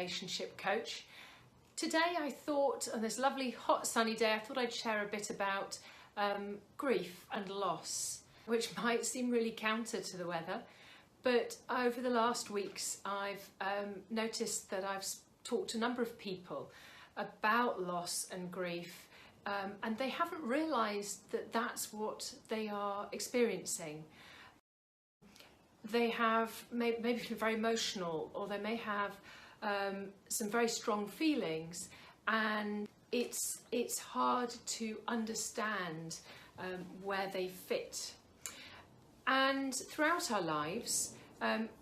relationship coach. Today I thought, on this lovely hot sunny day, I thought I'd share a bit about grief and loss, which might seem really counter to the weather, but over the last weeks I've noticed that I've talked to a number of people about loss and grief, and they haven't realised that that's what they are experiencing. They have maybe feel very emotional, or they may have some very strong feelings, and it's hard to understand where they fit. And throughout our lives,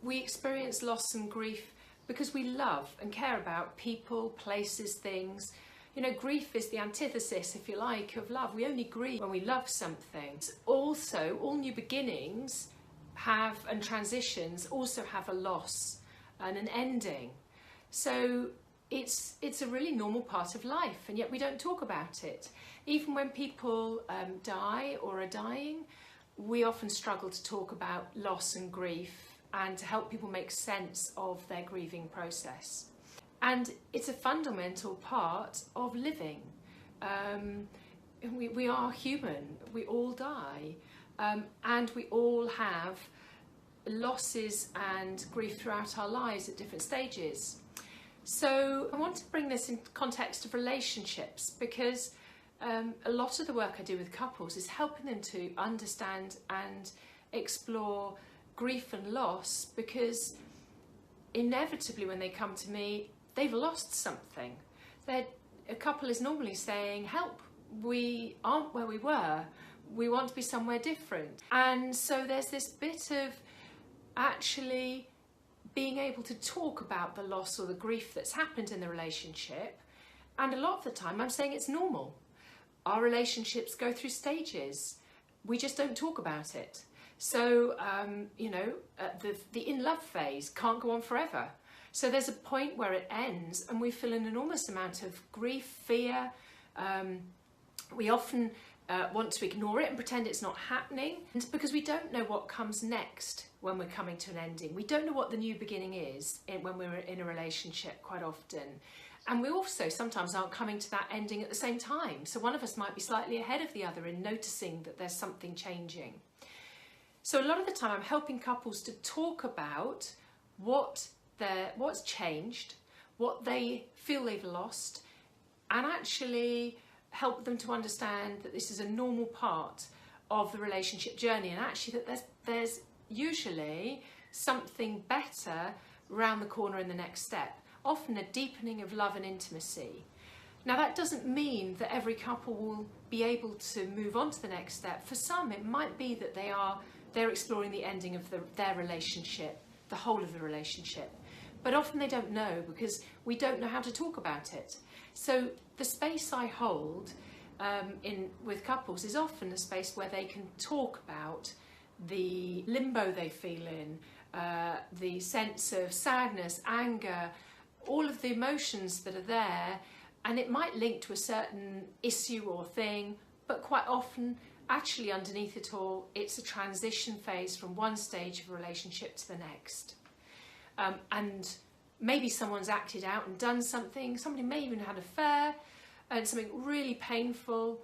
we experience loss and grief because we love and care about people, places, things. You know, grief is the antithesis, if you like, of love. We only grieve when we love something. Also, all new beginnings and transitions also have a loss and an ending. So it's a really normal part of life, and yet we don't talk about it. Even when people die or are dying, we often struggle to talk about loss and grief and to help people make sense of their grieving process. And it's a fundamental part of living. We are human, we all die, and we all have losses and grief throughout our lives at different stages. So I want to bring this in context of relationships, because a lot of the work I do with couples is helping them to understand and explore grief and loss, because inevitably when they come to me, they've lost something. A couple is normally saying, help, we aren't where we were, we want to be somewhere different. And so there's this bit of actually being able to talk about the loss or the grief that's happened in the relationship. And a lot of the time I'm saying it's normal. Our relationships go through stages. We just don't talk about it. So, the in love phase can't go on forever. So there's a point where it ends and we feel an enormous amount of grief, fear. We often want to ignore it and pretend it's not happening, and because we don't know what comes next when we're coming to an ending. We don't know what the new beginning is when we're in a relationship quite often. And we also sometimes aren't coming to that ending at the same time. So one of us might be slightly ahead of the other in noticing that there's something changing. So a lot of the time I'm helping couples to talk about what's changed, what they feel they've lost, and actually help them to understand that this is a normal part of the relationship journey, and actually that there's usually something better around the corner in the next step, often a deepening of love and intimacy. Now that doesn't mean that every couple will be able to move on to the next step. For some it might be that they're exploring the ending of their relationship, the whole of the relationship. But often they don't know, because we don't know how to talk about it. So the space I hold with couples is often a space where they can talk about the limbo they feel in, the sense of sadness, anger, all of the emotions that are there, and it might link to a certain issue or thing, but quite often actually underneath it all it's a transition phase from one stage of a relationship to the next. And maybe someone's acted out and done something, somebody may even have had an affair and something really painful,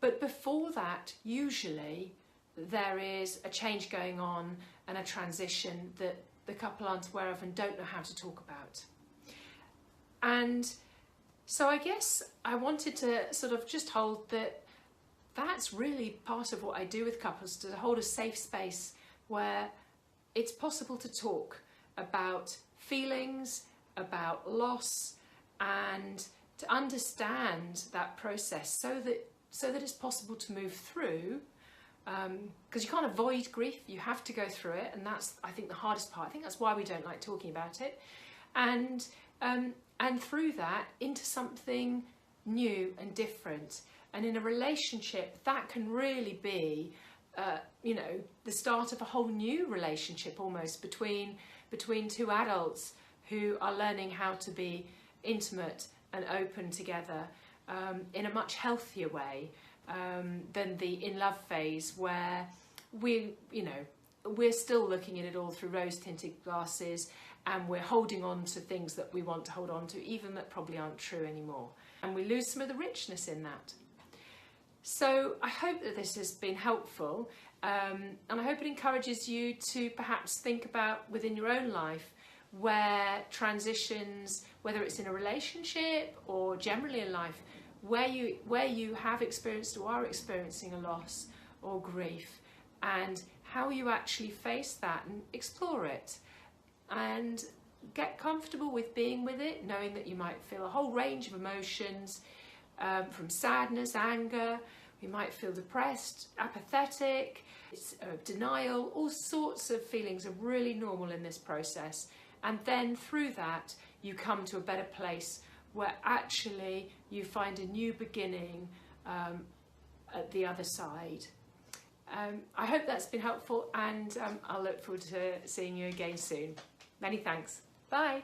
but before that usually there is a change going on and a transition that the couple aren't aware of and don't know how to talk about. And so I guess I wanted to sort of just hold that's really part of what I do with couples, to hold a safe space where it's possible to talk about feelings, about loss, and to understand that process so that it's possible to move through, because you can't avoid grief, you have to go through it, and that's, I think, the hardest part. I think that's why we don't like talking about it, and through that into something new and different. And in a relationship that can really be the start of a whole new relationship, almost between two adults who are learning how to be intimate and open together in a much healthier way than the in love phase, where we're still looking at it all through rose tinted glasses, and we're holding on to things that we want to hold on to, even that probably aren't true anymore. And we lose some of the richness in that. So I hope that this has been helpful, and I hope it encourages you to perhaps think about within your own life where transitions, whether it's in a relationship or generally in life, where you have experienced or are experiencing a loss or grief, and how you actually face that and explore it and get comfortable with being with it, knowing that you might feel a whole range of emotions, from sadness, anger, you might feel depressed, apathetic, denial. All sorts of feelings are really normal in this process, and then through that you come to a better place where actually you find a new beginning at the other side. I hope that's been helpful, and I'll look forward to seeing you again soon. Many thanks. Bye.